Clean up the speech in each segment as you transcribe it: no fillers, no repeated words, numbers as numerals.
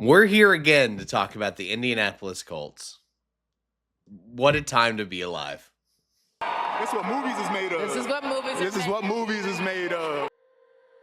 We're here again to talk about the Indianapolis Colts. What a time to be alive. That's what movies is made of. This is what movies This is what movies is made of.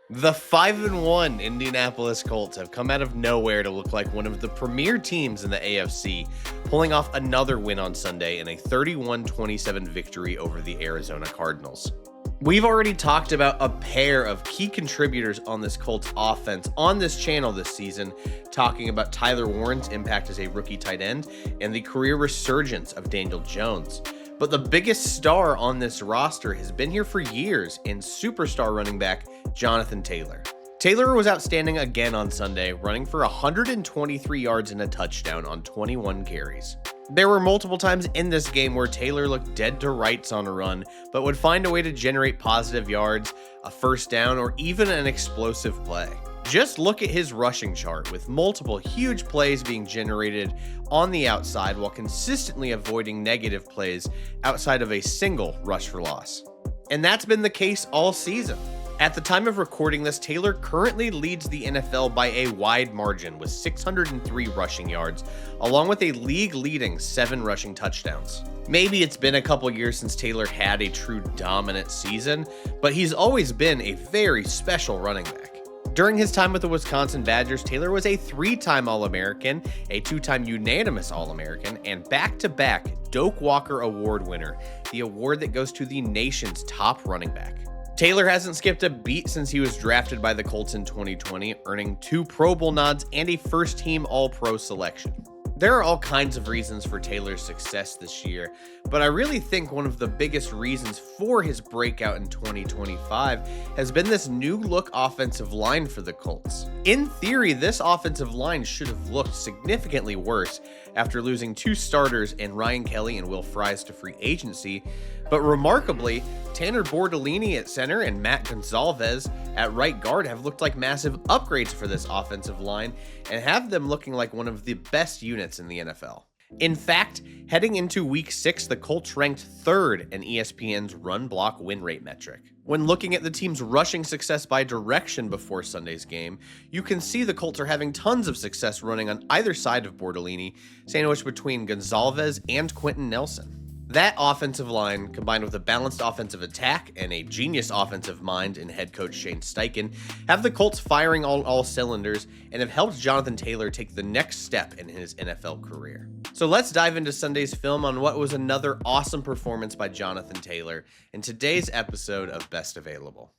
The 5-1 Indianapolis Colts have come out of nowhere to look like one of the premier teams in the AFC, pulling off another win on Sunday in a 31-27 victory over the Arizona Cardinals. We've already talked about a pair of key contributors on this Colts offense on this channel this season, talking about Tyler Warren's impact as a rookie tight end and the career resurgence of Daniel Jones. But the biggest star on this roster has been here for years in superstar running back Jonathan Taylor. Taylor was outstanding again on Sunday, running for 123 yards and a touchdown on 21 carries. There were multiple times in this game where Taylor looked dead to rights on a run, but would find a way to generate positive yards, a first down, or even an explosive play. Just look at his rushing chart, with multiple huge plays being generated on the outside while consistently avoiding negative plays outside of a single rush for loss. And that's been the case all season. At the time of recording this, Taylor currently leads the NFL by a wide margin with 603 rushing yards, along with a league-leading 7 rushing touchdowns. Maybe it's been a couple years since Taylor had a true dominant season, but he's always been a very special running back. During his time with the Wisconsin Badgers, Taylor was a 3-time All-American, a 2-time unanimous All-American, and back-to-back Doak Walker Award winner, the award that goes to the nation's top running back. Taylor hasn't skipped a beat since he was drafted by the Colts in 2020, earning 2 Pro Bowl nods and a first-team All-Pro selection. There are all kinds of reasons for Taylor's success this year, but I really think one of the biggest reasons for his breakout in 2025 has been this new look offensive line for the Colts. In theory, this offensive line should have looked significantly worse after losing 2 starters in Ryan Kelly and Will Fries to free agency, but remarkably, Tanner Bordellini at center and Matt Gonzalez at right guard have looked like massive upgrades for this offensive line and have them looking like one of the best units in the NFL. In fact, heading into Week 6, the Colts ranked 3rd in ESPN's run block win rate metric. When looking at the team's rushing success by direction before Sunday's game, you can see the Colts are having tons of success running on either side of Bordellini, sandwiched between Gonzalez and Quentin Nelson. That offensive line, combined with a balanced offensive attack and a genius offensive mind in head coach Shane Steichen, have the Colts firing on all cylinders and have helped Jonathan Taylor take the next step in his NFL career. So let's dive into Sunday's film on what was another awesome performance by Jonathan Taylor in today's episode of Best Available.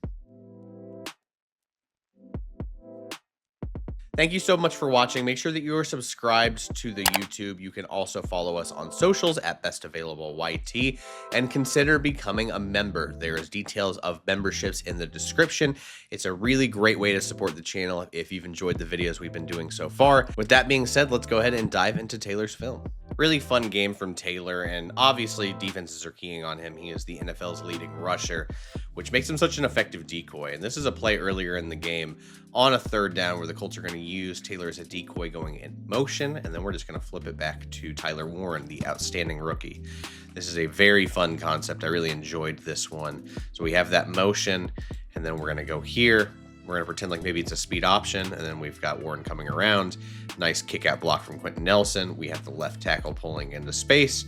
Thank you so much for watching. Make sure that you are subscribed to the YouTube. You can also follow us on socials at BestAvailableYT and consider becoming a member. There is details of memberships in the description. It's a really great way to support the channel if you've enjoyed the videos we've been doing so far. With that being said, let's go ahead and dive into Taylor's film. Really fun game from Taylor, and obviously defenses are keying on him. He is the NFL's leading rusher, which makes him such an effective decoy. And this is a play earlier in the game on a 3rd down where the Colts are going to use Taylor as a decoy going in motion, and then we're just going to flip it back to Tyler Warren, the outstanding rookie. This is a very fun concept. I really enjoyed this one. So we have that motion, and then we're going to go here. We're going to pretend like maybe it's a speed option, and then we've got Warren coming around. Nice kick-out block from Quentin Nelson. We have the left tackle pulling into space,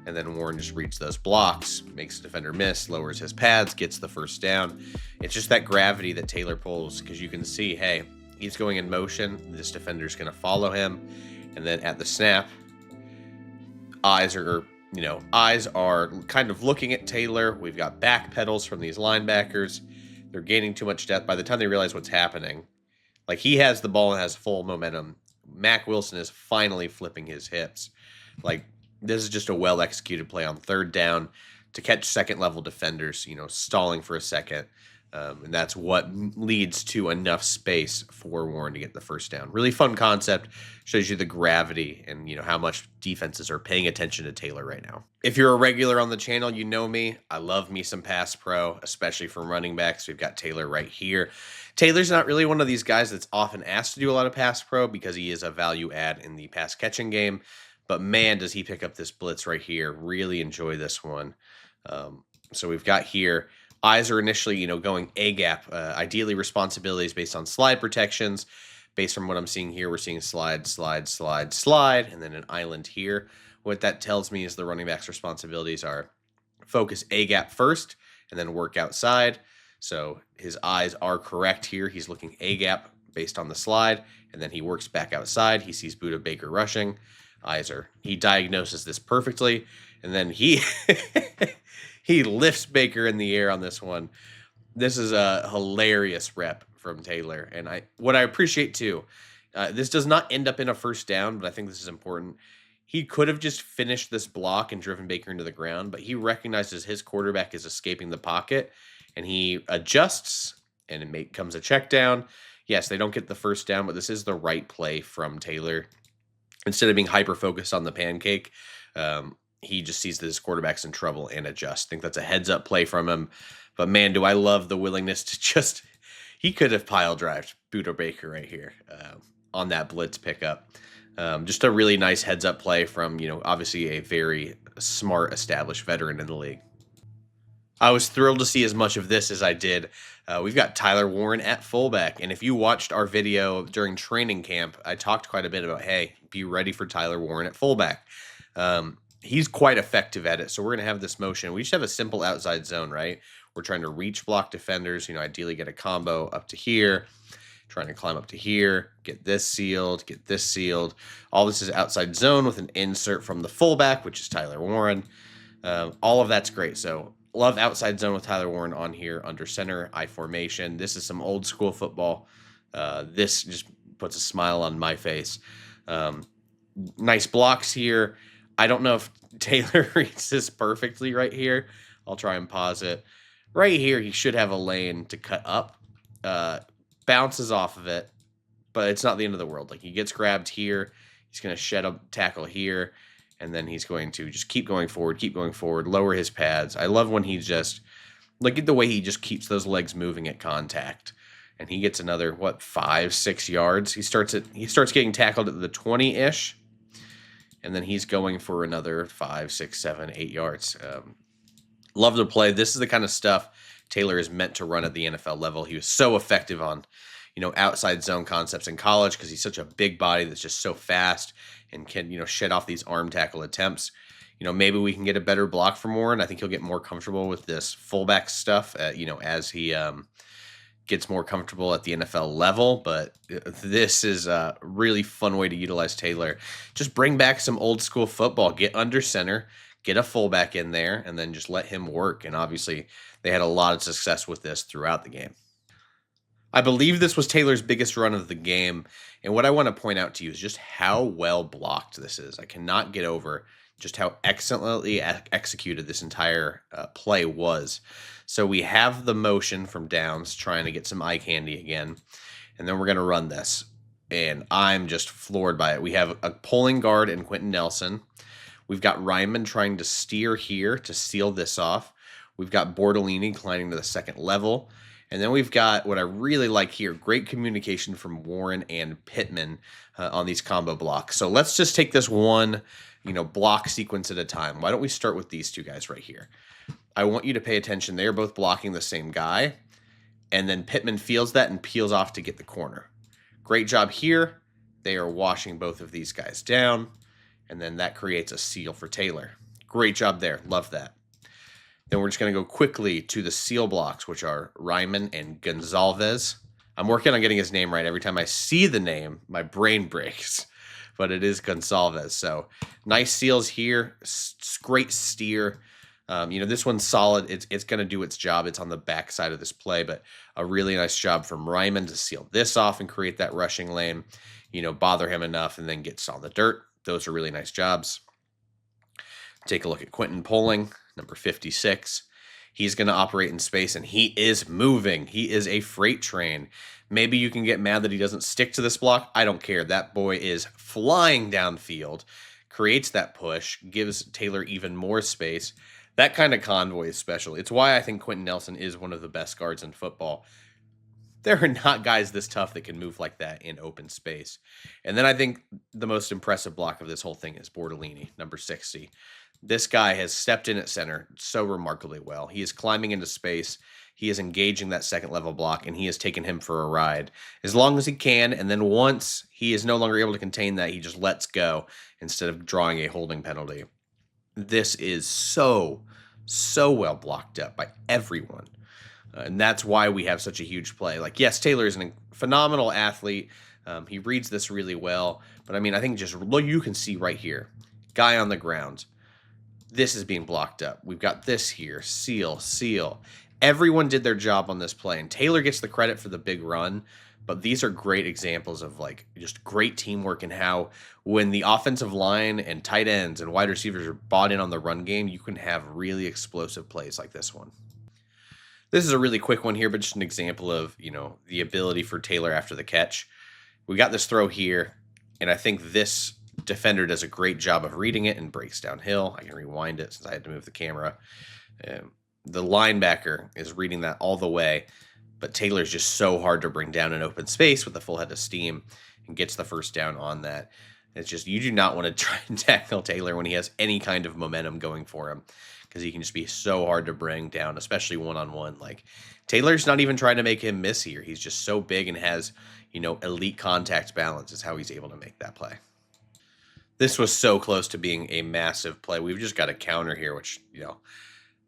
and then Warren just reads those blocks, makes the defender miss, lowers his pads, gets the first down. It's just that gravity that Taylor pulls, because you can see, hey, he's going in motion. This defender's going to follow him, and then at the snap, eyes are kind of looking at Taylor. We've got back pedals from these linebackers. They're gaining too much depth. By the time they realize what's happening, like he has the ball and has full momentum. Mack Wilson is finally flipping his hips. Like, this is just a well-executed play on 3rd down to catch second-level defenders, stalling for a second. And that's what leads to enough space for Warren to get the first down. Really fun concept. Shows you the gravity and, how much defenses are paying attention to Taylor right now. If you're a regular on the channel, you know me. I love me some pass pro, especially from running backs. We've got Taylor right here. Taylor's not really one of these guys that's often asked to do a lot of pass pro because he is a value add in the pass catching game. But man, does he pick up this blitz right here. Really enjoy this one. So we've got here, eyes are initially, going A-gap, ideally responsibilities based on slide protections. Based on what I'm seeing here, we're seeing slide, slide, slide, slide, and then an island here. What that tells me is the running back's responsibilities are focus A-gap first and then work outside. So his eyes are correct here. He's looking A-gap based on the slide, and then he works back outside. He sees Buda Baker rushing. He diagnoses this perfectly, and then he he lifts Baker in the air on this one. This is a hilarious rep from Taylor, and what I appreciate too, this does not end up in a first down, but I think this is important. He could have just finished this block and driven Baker into the ground, but he recognizes his quarterback is escaping the pocket, and he adjusts, and it comes a check down. Yes, they don't get the first down, but this is the right play from Taylor. Instead of being hyper-focused on the pancake, he just sees that his quarterback's in trouble and adjusts. I think that's a heads-up play from him. But, man, do I love the willingness to just – he could have pile-drived Buda Baker right here on that blitz pickup. Just a really nice heads-up play from, obviously a very smart, established veteran in the league. I was thrilled to see as much of this as I did. We've got Tyler Warren at fullback, and if you watched our video during training camp, I talked quite a bit about, hey, be ready for Tyler Warren at fullback. He's quite effective at it, so we're going to have this motion. We just have a simple outside zone, right? We're trying to reach block defenders, ideally get a combo up to here, trying to climb up to here, get this sealed. All this is outside zone with an insert from the fullback, which is Tyler Warren. All of that's great, so love outside zone with Tyler Warren on here under center, I formation. This is some old school football. This just puts a smile on my face. Nice blocks here. I don't know if Taylor reads this perfectly right here. I'll try and pause it. Right here, he should have a lane to cut up. Bounces off of it, but it's not the end of the world. Like, he gets grabbed here. He's going to shed a tackle here. And then he's going to just keep going forward, lower his pads. I love when he just, look at the way he just keeps those legs moving at contact. And he gets another, 5-6 yards. He starts getting tackled at the 20-ish. And then he's going for another 5, 6, 7, 8 yards. Love the play. This is the kind of stuff Taylor is meant to run at the NFL level. He was so effective on, outside zone concepts in college because he's such a big body that's just so fast and can, shed off these arm tackle attempts. Maybe we can get a better block from Warren. I think he'll get more comfortable with this fullback stuff, as he gets more comfortable at the NFL level. But this is a really fun way to utilize Taylor. Just bring back some old school football. Get under center, get a fullback in there, and then just let him work. And obviously, they had a lot of success with this throughout the game. I believe this was Taylor's biggest run of the game, and what I want to point out to you is just how well blocked this is. I cannot get over just how excellently executed this entire play was. So we have the motion from Downs trying to get some eye candy again, and then we're going to run this, and I'm just floored by it. We have a pulling guard in Quentin Nelson. We've got Ryman trying to steer here to seal this off. We've got Bordolini climbing to the second level. And then we've got what I really like here, great communication from Warren and Pittman on these combo blocks. So let's just take this one, block sequence at a time. Why don't we start with these two guys right here? I want you to pay attention. They are both blocking the same guy. And then Pittman feels that and peels off to get the corner. Great job here. They are washing both of these guys down. And then that creates a seal for Taylor. Great job there. Love that. Then we're just going to go quickly to the seal blocks, which are Ryman and Gonzalez. I'm working on getting his name right. Every time I see the name, my brain breaks. But it is Gonzalez. So nice seals here. Great steer. This one's solid. It's going to do its job. It's on the back side of this play, but a really nice job from Ryman to seal this off and create that rushing lane, bother him enough and then gets on the dirt. Those are really nice jobs. Take a look at Quentin Poling, number 56. He's going to operate in space, and he is moving. He is a freight train. Maybe you can get mad that he doesn't stick to this block. I don't care. That boy is flying downfield, creates that push, gives Taylor even more space. That kind of convoy is special. It's why I think Quentin Nelson is one of the best guards in football. there are not guys this tough that can move like that in open space. And then I think the most impressive block of this whole thing is Bordellini, number 60. This guy has stepped in at center so remarkably well. He is climbing into space. He is engaging that second level block, and he has taken him for a ride as long as he can. And then once he is no longer able to contain that, he just lets go instead of drawing a holding penalty. This is so well blocked up by everyone. And that's why we have such a huge play. Like, yes, Taylor is a phenomenal athlete. He reads this really well. But, I mean, I think just look, you can see right here, guy on the ground. This is being blocked up. We've got this here, seal. Everyone did their job on this play. And Taylor gets the credit for the big run. But these are great examples of, like, just great teamwork and how when the offensive line and tight ends and wide receivers are bought in on the run game, you can have really explosive plays like this one. This is a really quick one here, but just an example of, the ability for Taylor after the catch. We got this throw here, and I think this defender does a great job of reading it and breaks downhill. I can rewind it since I had to move the camera. The linebacker is reading that all the way, but Taylor's just so hard to bring down in open space with a full head of steam and gets the first down on that. It's just, you do not want to try and tackle Taylor when he has any kind of momentum going for him, because he can just be so hard to bring down, especially one-on-one. Like, Taylor's not even trying to make him miss here. He's just so big and has, elite contact balance is how he's able to make that play. This was so close to being a massive play. We've just got a counter here, which,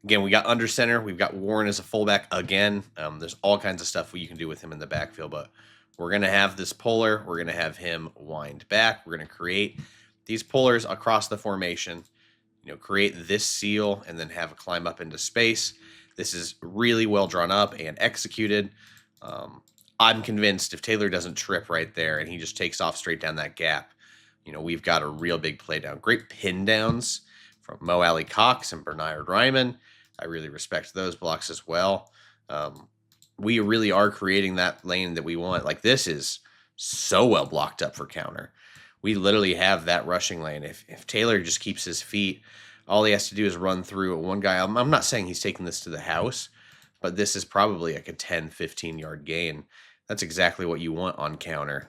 again, we got under center. We've got Warren as a fullback again. There's all kinds of stuff you can do with him in the backfield, but we're going to have this puller. We're going to have him wind back. We're going to create these pullers across the formation, create this seal and then have a climb up into space. This is really well drawn up and executed. I'm convinced if Taylor doesn't trip right there and he just takes off straight down that gap, we've got a real big play down. Great pin downs from Mo Alley Cox and Bernard Ryman. I really respect those blocks as well. We really are creating that lane that we want. Like, this is so well blocked up for counter. We literally have that rushing lane. If Taylor just keeps his feet, all he has to do is run through one guy. I'm not saying he's taking this to the house, but this is probably like a 10, 15-yard gain. That's exactly what you want on counter.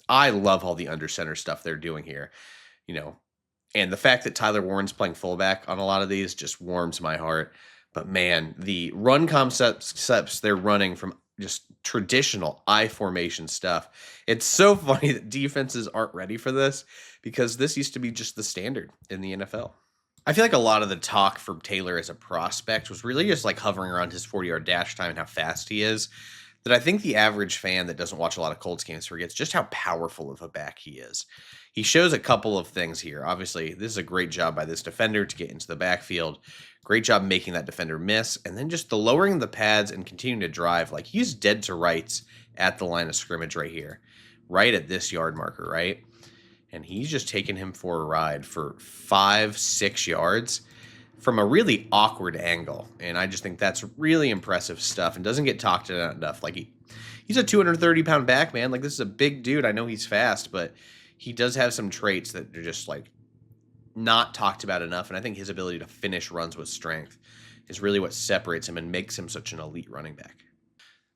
I love all the under center stuff they're doing here, and the fact that Tyler Warren's playing fullback on a lot of these just warms my heart. But man, the run concepts they're running from just traditional I formation stuff. It's so funny that defenses aren't ready for this, because this used to be just the standard in the NFL. I feel like a lot of the talk for Taylor as a prospect was really just like hovering around his 40-yard dash time and how fast he is. That I think the average fan that doesn't watch a lot of Colts games forgets just how powerful of a back he is. He shows a couple of things here. Obviously, this is a great job by this defender to get into the backfield. Great job making that defender miss. And then just the lowering the pads and continuing to drive. Like, he's dead to rights at the line of scrimmage right here. Right at this yard marker, right? And he's just taking him for a ride for 5-6 yards from a really awkward angle. And I just think that's really impressive stuff and doesn't get talked about enough. Like, he's a 230-pound back, man. Like, this is a big dude. I know he's fast, but he does have some traits that are just, like, not talked about enough. And I think his ability to finish runs with strength is really what separates him and makes him such an elite running back.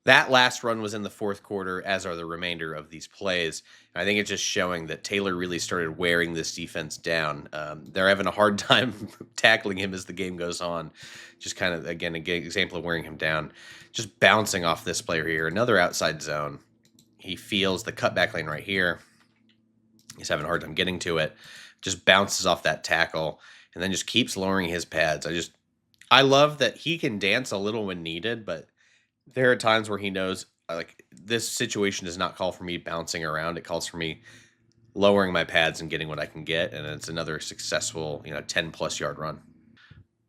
That last run was in the fourth quarter, as are the remainder of these plays. And I think it's just showing that Taylor really started wearing this defense down. They're having a hard time tackling him as the game goes on. Just kind of, again, an example of wearing him down. Just bouncing off this player here. Another outside zone. He feels the cutback lane right here. He's having a hard time getting to it. Just bounces off that tackle and then just keeps lowering his pads. I love that he can dance a little when needed, but there are times where he knows, like, this situation does not call for me bouncing around. It calls for me lowering my pads and getting what I can get, and it's another successful, 10-plus yard run.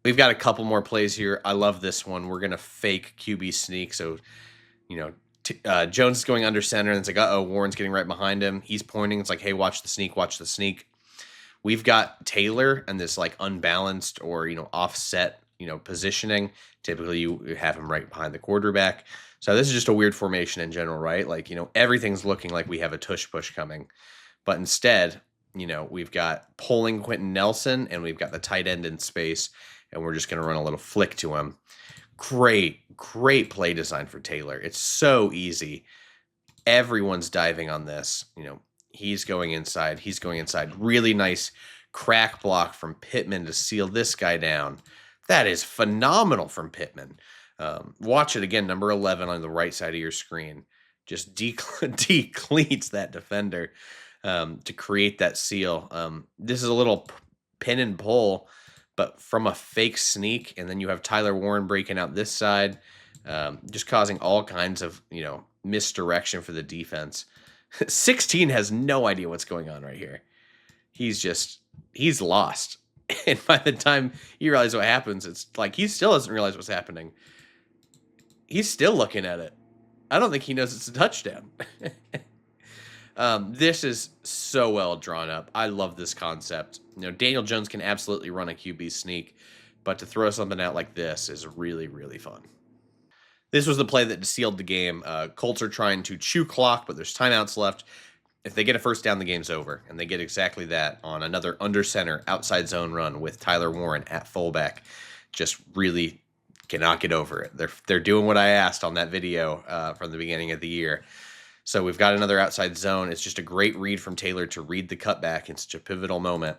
We've got a couple more plays here. I love this one. We're going to fake QB sneak. So, Jones is going under center, and it's like, uh-oh, Warren's getting right behind him. He's pointing. It's like, hey, watch the sneak, watch the sneak. We've got Taylor and this, like, unbalanced or, offset, positioning. Typically, you have him right behind the quarterback. So this is just a weird formation in general, right? Like, everything's looking like we have a tush push coming. But instead, we've got pulling Quentin Nelson, and we've got the tight end in space, and we're just going to run a little flick to him. Great play design for Taylor. It's so easy. Everyone's diving on this. He's going inside. He's going inside. Really nice crack block from Pittman to seal this guy down. That is phenomenal from Pittman. Watch it again, number 11 on the right side of your screen. Just decleats that defender to create that seal. This is a little pin and pull, but from a fake sneak, and then you have Tyler Warren breaking out this side, just causing all kinds of misdirection for the defense. 16 has no idea what's going on right here. He's lost. And by the time you realize what happens, it's like he still doesn't realize what's happening. He's still looking at it. I don't think he knows it's a touchdown. This is so well drawn up. I love this concept. Daniel Jones can absolutely run a QB sneak, but to throw something out like this is really, really fun. This was the play that sealed the game. Colts are trying to chew clock, but there's timeouts left. If they get a first down, the game's over, and they get exactly that on another under center outside zone run with Tyler Warren at fullback. Just really cannot get over it. They're doing what I asked on that video from the beginning of the year. So we've got another outside zone. It's just a great read from Taylor to read the cutback in such a pivotal moment.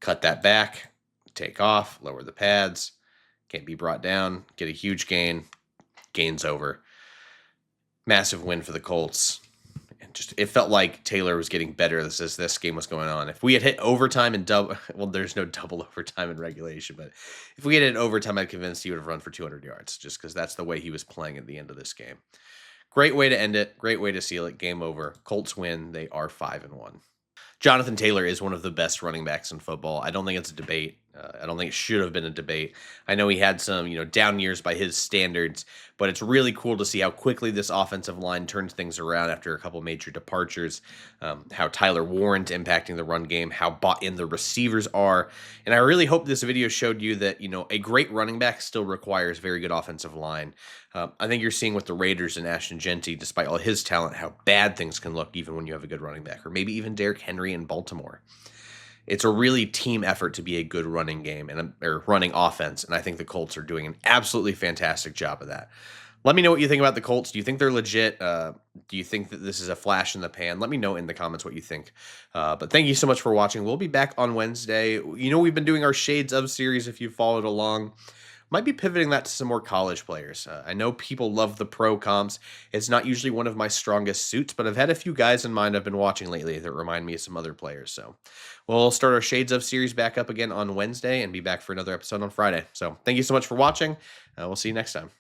Cut that back, take off, lower the pads, can't be brought down, get a huge gain. Gain's over. Massive win for the Colts. And it felt like Taylor was getting better as this game was going on. If we had hit overtime and there's no double overtime in regulation, but if we had hit overtime, I'm convinced he would have run for 200 yards just because that's the way he was playing at the end of this game. Great way to end it. Great way to seal it. Game over. Colts win. They are 5-1. Jonathan Taylor is one of the best running backs in football. I don't think it's a debate. I don't think it should have been a debate. I know he had some, down years by his standards, but it's really cool to see how quickly this offensive line turns things around after a couple major departures, how Tyler Warren's impacting the run game, how bought in the receivers are. And I really hope this video showed you that, a great running back still requires very good offensive line. I think you're seeing with the Raiders and Ashton Genty, despite all his talent, how bad things can look even when you have a good running back, or maybe even Derrick Henry in Baltimore. It's a really team effort to be a good running game or running offense, and I think the Colts are doing an absolutely fantastic job of that. Let me know what you think about the Colts. Do you think they're legit? Do you think that this is a flash in the pan? Let me know in the comments what you think. But thank you so much for watching. We'll be back on Wednesday. We've been doing our Shades of series if you've followed along. Might be pivoting that to some more college players. I know people love the pro comps. It's not usually one of my strongest suits, but I've had a few guys in mind I've been watching lately that remind me of some other players. So we'll start our Shades of series back up again on Wednesday and be back for another episode on Friday. So thank you so much for watching. We'll see you next time.